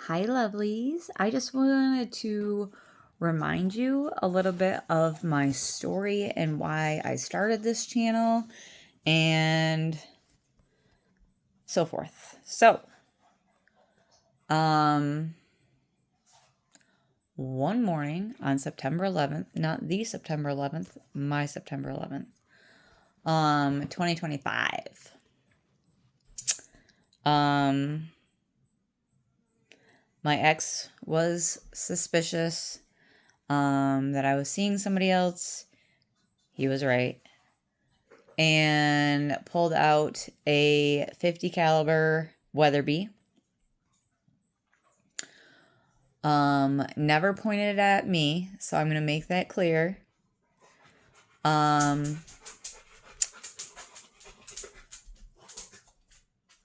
Hi, lovelies. I just wanted to remind you a little bit of my story and why I started this channel and so forth. One morning on September 11th, not the September 11th, my September 11th, 2025. My ex was suspicious that I was seeing somebody else. He was right. And pulled out a .50 caliber Weatherby. Never pointed it at me, so I'm gonna make that clear. Got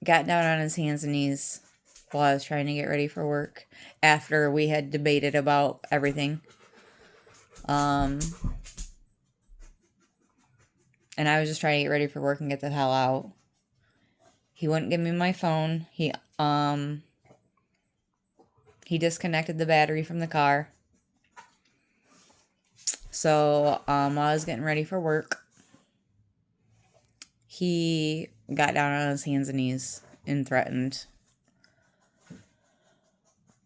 down on his hands and knees while I was trying to get ready for work after we had debated about everything. And I was just trying to get ready for work and get the hell out. He wouldn't give me my phone. He disconnected the battery from the car. So, while I was getting ready for work, he got down on his hands and knees and threatened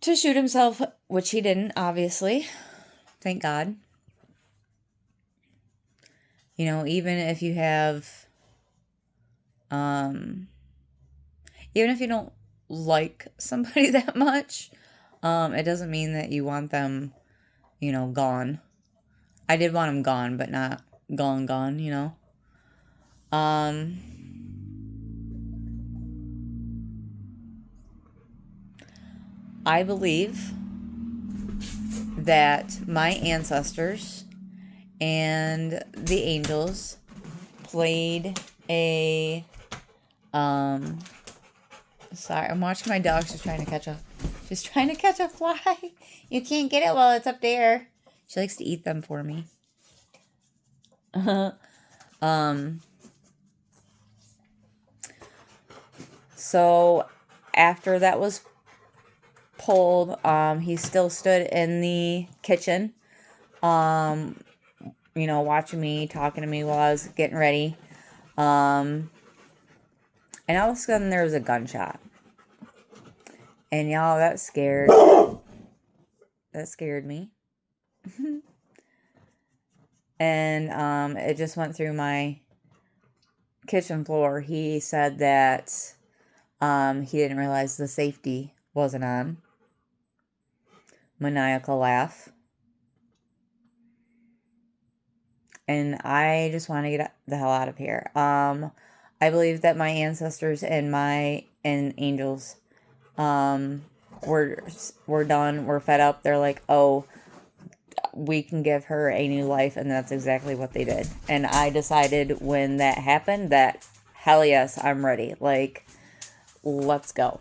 to shoot himself, which he didn't, obviously. Thank God. You know, even if you have, even if you don't like somebody that much, it doesn't mean that you want them, gone. I did want him gone, but not gone, you know. I believe that my ancestors and the angels played a sorry, I'm watching my dog. She's trying to catch a fly. You can't get it while it's up there. She likes to eat them for me. So after that was pulled, he still stood in the kitchen, watching me, talking to me while I was getting ready. And all of a sudden there was a gunshot. And y'all, that scared me. And it just went through my kitchen floor. He said that he didn't realize the safety wasn't on. Maniacal laugh. And I just want to get the hell out of here. I believe that my ancestors and angels we're done. We're fed up. They're like, oh, we can give her a new life, and that's exactly what they did. And I decided when that happened that hell yes, I'm ready. Like, let's go.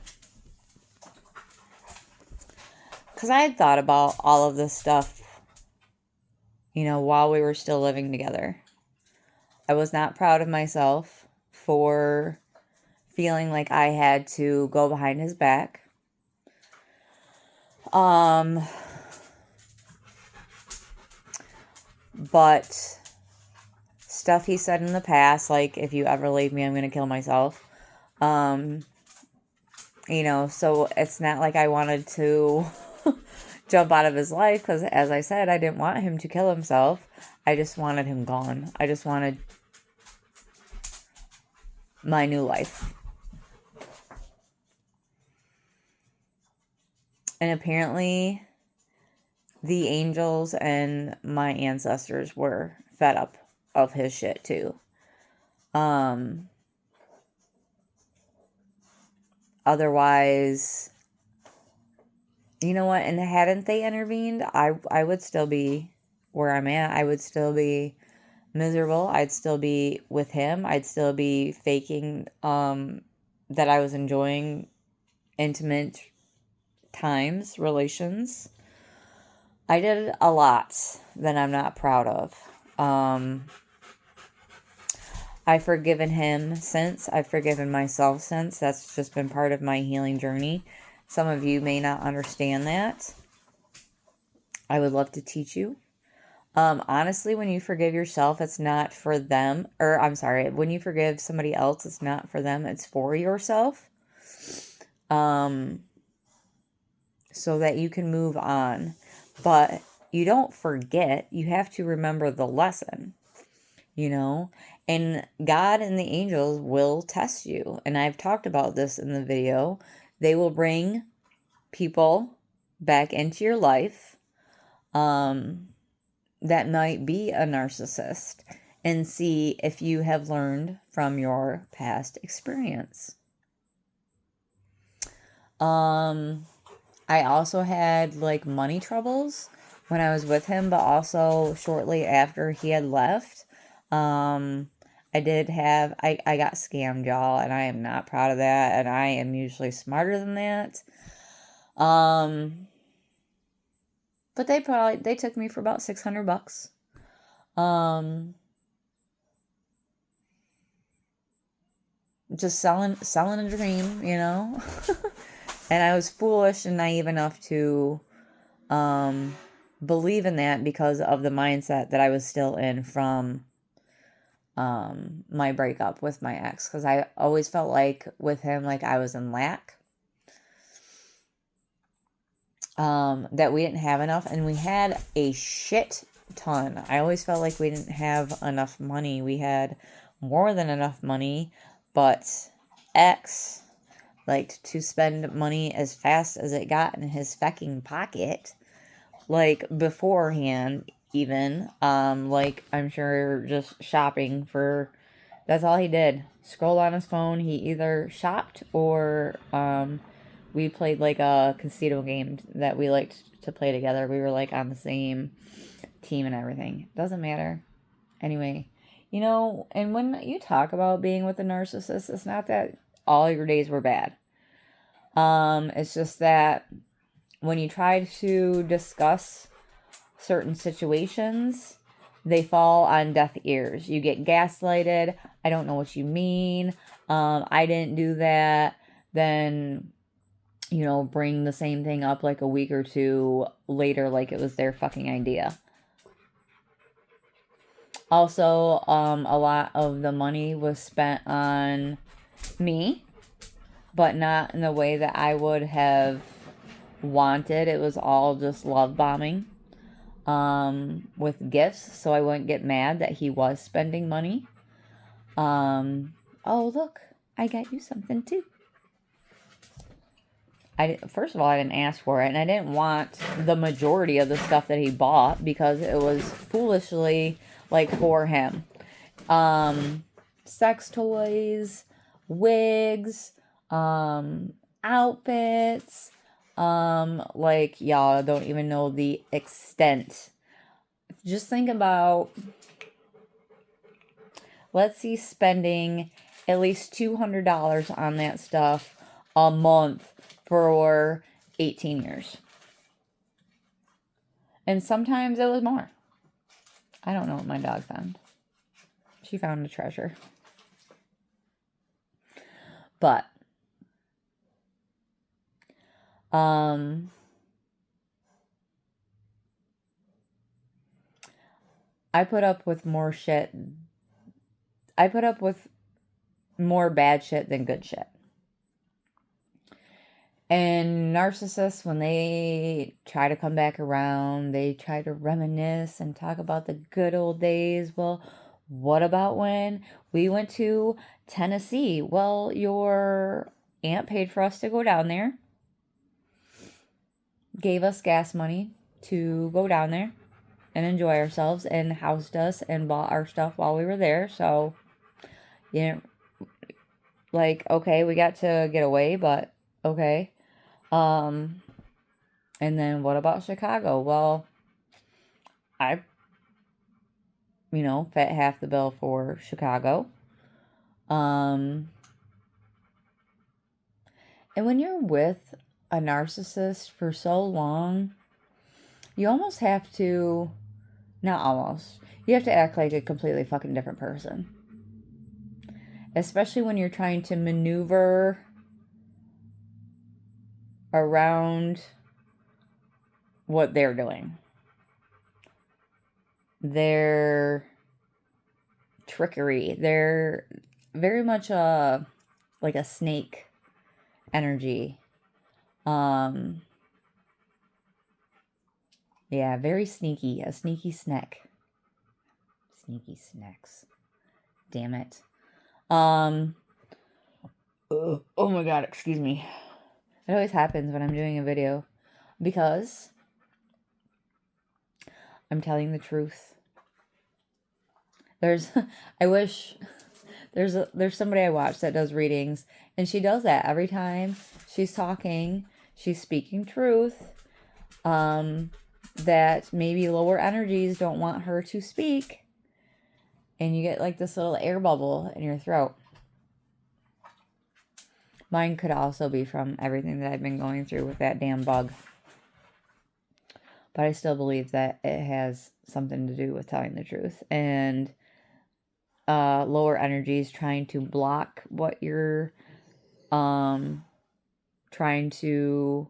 Because I had thought about all of this stuff, while we were still living together. I was not proud of myself for feeling like I had to go behind his back. But stuff he said in the past, like, if you ever leave me, I'm going to kill myself. So it's not like I wanted to jump out of his life, because as I said, I didn't want him to kill himself. I just wanted him gone. I just wanted my new life. And apparently the angels and my ancestors were fed up of his shit too. Otherwise, you know what? And hadn't they intervened, I would still be where I'm at. I would still be miserable. I'd still be with him. I'd still be faking that I was enjoying intimate times, relations. I did a lot that I'm not proud of. I've forgiven him since. I've forgiven myself since. That's just been part of my healing journey. Some of you may not understand that. I would love to teach you. Honestly, when you forgive yourself, it's not for them. Or, I'm sorry, when you forgive somebody else, it's not for them. It's for yourself. So that you can move on. But you don't forget. You have to remember the lesson. You know? And God and the angels will test you. And I've talked about this in the video. They will bring people back into your life that might be a narcissist and see if you have learned from your past experience. I also had like money troubles when I was with him, but also shortly after he had left. I got scammed, y'all, and I am not proud of that, and I am usually smarter than that. But they took me for about $600. Just selling a dream, you know? And I was foolish and naive enough to believe in that because of the mindset that I was still in from my breakup with my ex. Because I always felt like with him, like I was in lack. That we didn't have enough. And we had a shit ton. I always felt like we didn't have enough money. We had more than enough money. But ex liked to spend money as fast as it got in his fucking pocket. Like, beforehand, even. Like, I'm sure just shopping for... That's all he did. Scroll on his phone. He either shopped or, we played, like, a casino game that we liked to play together. We were, like, on the same team and everything. Doesn't matter. Anyway, you know, and when you talk about being with a narcissist, it's not that all your days were bad. It's just that when you try to discuss certain situations, they fall on deaf ears. You get gaslighted. I don't know what you mean. I didn't do that. Then, you know, bring the same thing up like a week or two later like it was their fucking idea. Also, a lot of the money was spent on me, but not in the way that I would have wanted. It was all just love bombing with gifts, so I wouldn't get mad that he was spending money. Oh, look, I got you something too. First of all, I didn't ask for it, and I didn't want the majority of the stuff that he bought because it was foolishly, like, for him. Sex toys, wigs, outfits, like, y'all don't even know the extent. Just think about, let's see, spending at least $200 on that stuff a month for 18 years. And sometimes it was more. I don't know what my dog found. She found a treasure. But, I put up with more shit. I put up with more bad shit than good shit. And narcissists, when they try to come back around, they try to reminisce and talk about the good old days. Well, what about when we went to Tennessee? Well, your aunt paid for us to go down there, gave us gas money to go down there and enjoy ourselves, and housed us and bought our stuff while we were there. So, you know, like, okay, we got to get away, but okay. And then what about Chicago? Well, I, you know, fit half the bill for Chicago. And when you're with a narcissist for so long, you almost have to, not almost, you have to act like a completely fucking different person. Especially when you're trying to maneuver around what they're doing. Their trickery. They're very much like a snake energy. Yeah, very sneaky. A sneaky snack. Sneaky snacks. Damn it. Oh my god, excuse me. It always happens when I'm doing a video because I'm telling the truth. I wish there's somebody I watch that does readings, and she does that every time she's talking. She's speaking truth. That maybe lower energies don't want her to speak, and you get like this little air bubble in your throat. Mine could also be from everything that I've been going through with that damn bug. But I still believe that it has something to do with telling the truth. And lower energies trying to block what you're trying to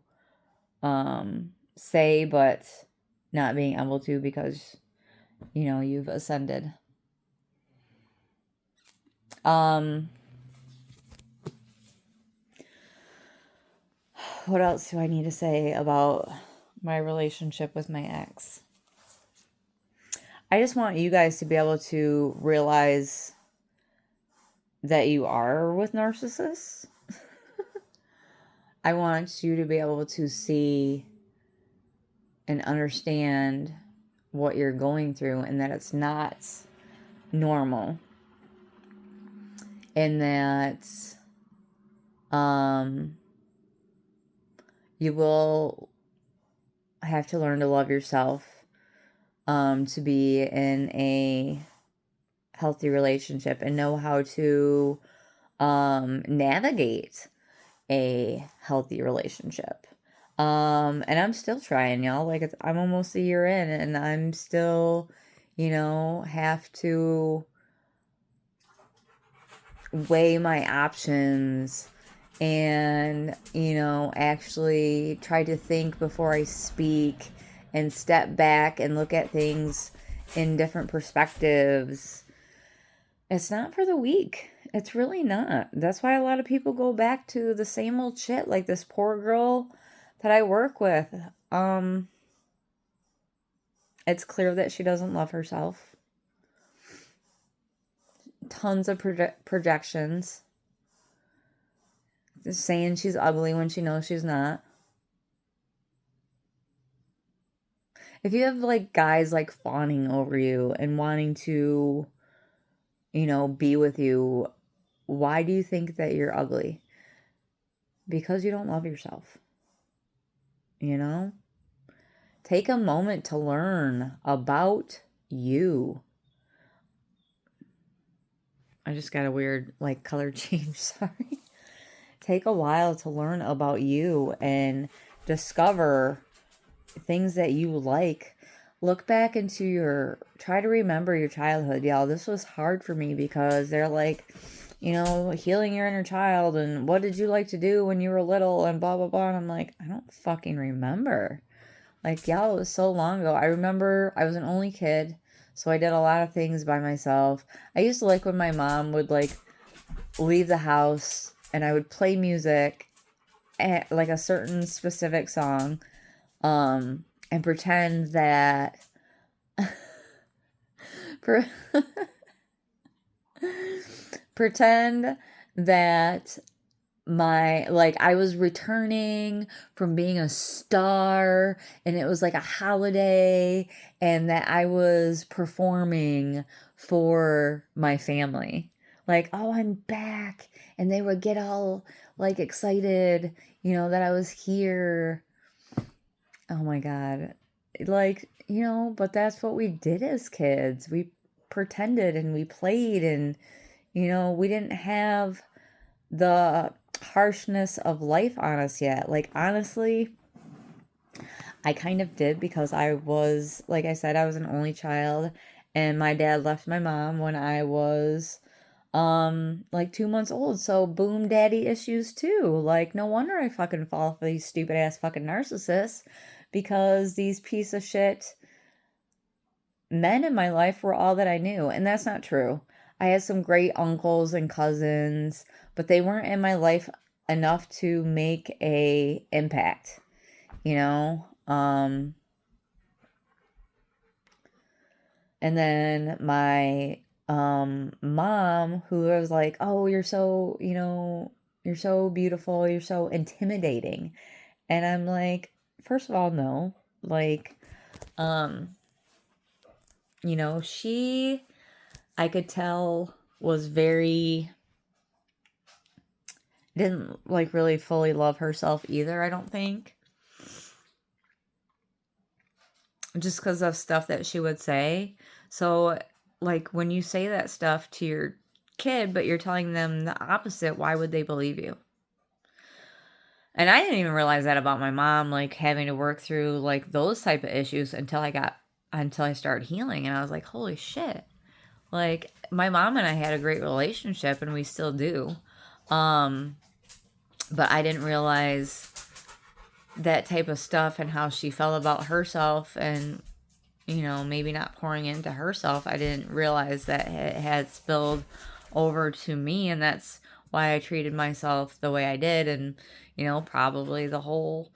say, but not being able to because, you've ascended. What else do I need to say about my relationship with my ex? I just want you guys to be able to realize that you are with narcissists. I want you to be able to see and understand what you're going through and that it's not normal. And that you will have to learn to love yourself to be in a healthy relationship and know how to navigate a healthy relationship. And I'm still trying, y'all. Like, I'm almost a year in, and I'm still, have to weigh my options and, actually try to think before I speak and step back and look at things in different perspectives. It's not for the weak. It's really not. That's why a lot of people go back to the same old shit, like this poor girl that I work with. It's clear that she doesn't love herself. Tons of projections. Saying she's ugly when she knows she's not. If you have like guys like fawning over you and wanting to, be with you, why do you think that you're ugly? Because you don't love yourself. Take a moment to learn about you. I just got a weird like color change, sorry. Take a while to learn about you and discover things that you like. Look back into try to remember your childhood. Y'all, this was hard for me because they're like, healing your inner child and what did you like to do when you were little and blah, blah, blah. And I'm like, I don't fucking remember. Like, y'all, it was so long ago. I remember I was an only kid, so I did a lot of things by myself. I used to like when my mom would like leave the house and I would play music, like a certain specific song, and pretend that pretend that I was returning from being a star and it was like a holiday and that I was performing for my family. Like, oh, I'm back. And they would get all like excited, that I was here. Oh my God. Like, but that's what we did as kids. We pretended and we played and, we didn't have the harshness of life on us yet. Like, honestly, I kind of did because I was, like I said, I was an only child and my dad left my mom when I was like 2 months old. So boom, daddy issues too. Like, no wonder I fucking fall for these stupid ass fucking narcissists, because these piece of shit men in my life were all that I knew. And that's not true. I had some great uncles and cousins, but they weren't in my life enough to make a impact, you know? And then my mom, who was like, "Oh, you're so, you're so beautiful, you're so intimidating." And I'm like, first of all, no. Like, um, she, I could tell, was very, didn't like really fully love herself either, I don't think. Just because of stuff that she would say. So, like, when you say that stuff to your kid, but you're telling them the opposite, why would they believe you? And I didn't even realize that about my mom, like having to work through like those type of issues until I started healing. And I was like, holy shit. Like, my mom and I had a great relationship, and we still do. Um, but I didn't realize that type of stuff and how she felt about herself, and maybe not pouring into herself. I didn't realize that it had spilled over to me, and that's why I treated myself the way I did. And, probably the whole,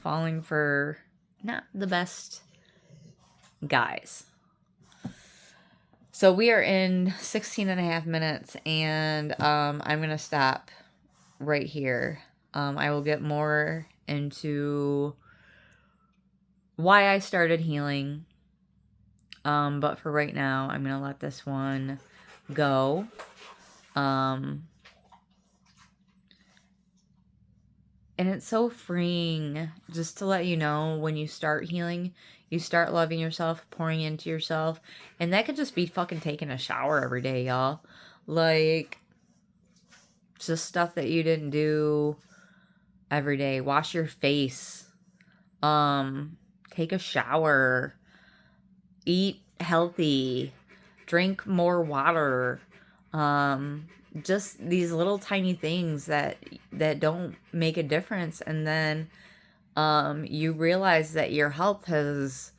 falling for not the best guys. So we are in 16 and a half minutes, and I'm going to stop right here. I will get more into why I started healing. But for right now, I'm going to let this one go. And it's so freeing, just to let you know, when you start healing, you start loving yourself, pouring into yourself. And that could just be fucking taking a shower every day, y'all. Like, just stuff that you didn't do every day. Wash your face. Take a shower. Eat healthy. Drink more water. Just these little tiny things that don't make a difference. And then you realize that your health is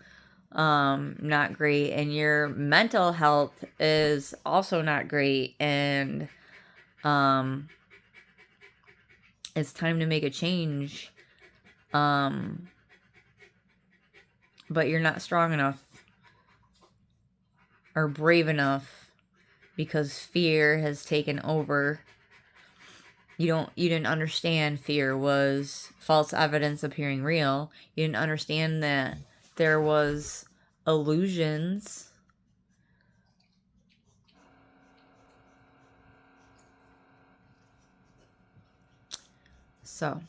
not great, and your mental health is also not great, and it's time to make a change. But you're not strong enough or brave enough, because fear has taken over. You didn't understand fear was false evidence appearing real. You didn't understand that there was illusions. So,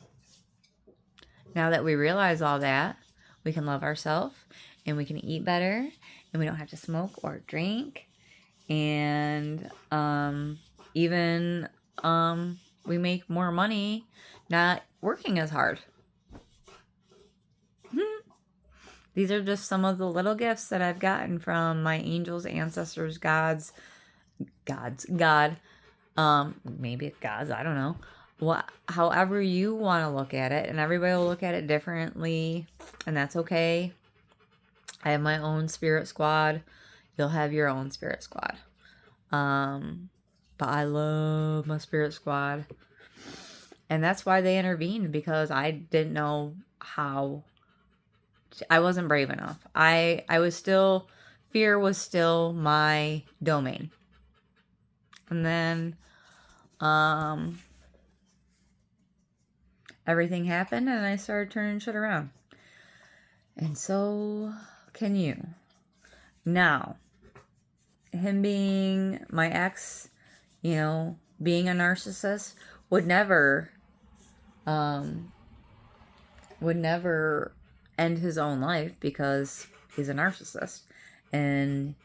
now that we realize all that, we can love ourselves, and we can eat better, and we don't have to smoke or drink. And even we make more money not working as hard. These are just some of the little gifts that I've gotten from my angels, ancestors, God, maybe it's gods, I don't know. However you want to look at it, and everybody will look at it differently, and that's okay. I have my own spirit squad. You'll have your own spirit squad. But I love my spirit squad. And that's why they intervened, because I didn't know how. I wasn't brave enough. I was still, fear was still my domain. And then everything happened, and I started turning shit around. And so can you. Now, him being my ex, being a narcissist, would never end his own life, because he's a narcissist and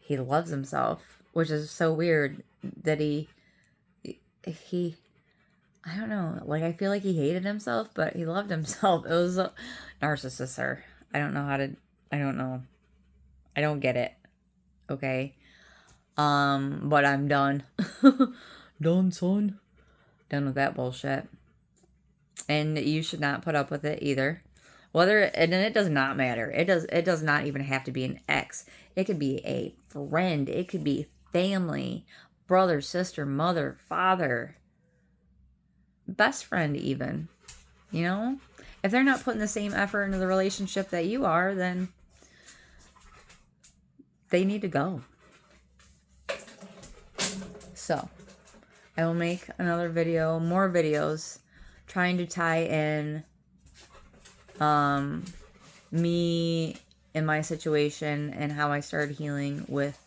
he loves himself, which is so weird that he I don't know, like, I feel like he hated himself, but he loved himself. It was a narcissist, sir. I don't know. I don't get it. Okay. But I'm done. Done, son. Done with that bullshit. And you should not put up with it either. And it does not matter. It does not even have to be an ex. It could be a friend. It could be family, brother, sister, mother, father, best friend even. You know? If they're not putting the same effort into the relationship that you are, then they need to go. So, I will make another video, more videos, trying to tie in me and my situation and how I started healing with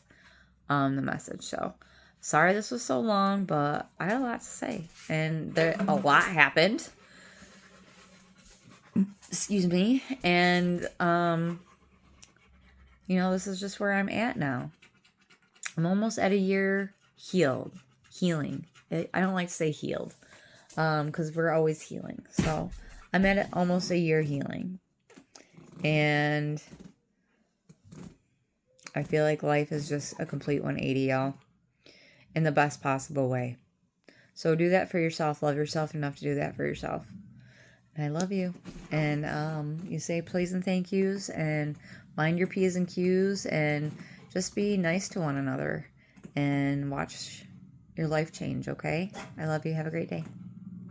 the message. So, sorry this was so long, but I had a lot to say. And a lot happened. Excuse me. And, you know, this is just where I'm at now. I'm almost at a year healing. I don't like to say healed, because we're always healing. So I'm at almost a year healing, and I feel like life is just a complete 180, y'all, in the best possible way. So do that for yourself. Love yourself enough to do that for yourself. And I love you. And you say please and thank yous, and mind your P's and Q's, and just be nice to one another, and watch your life change, okay? I love you. Have a great day.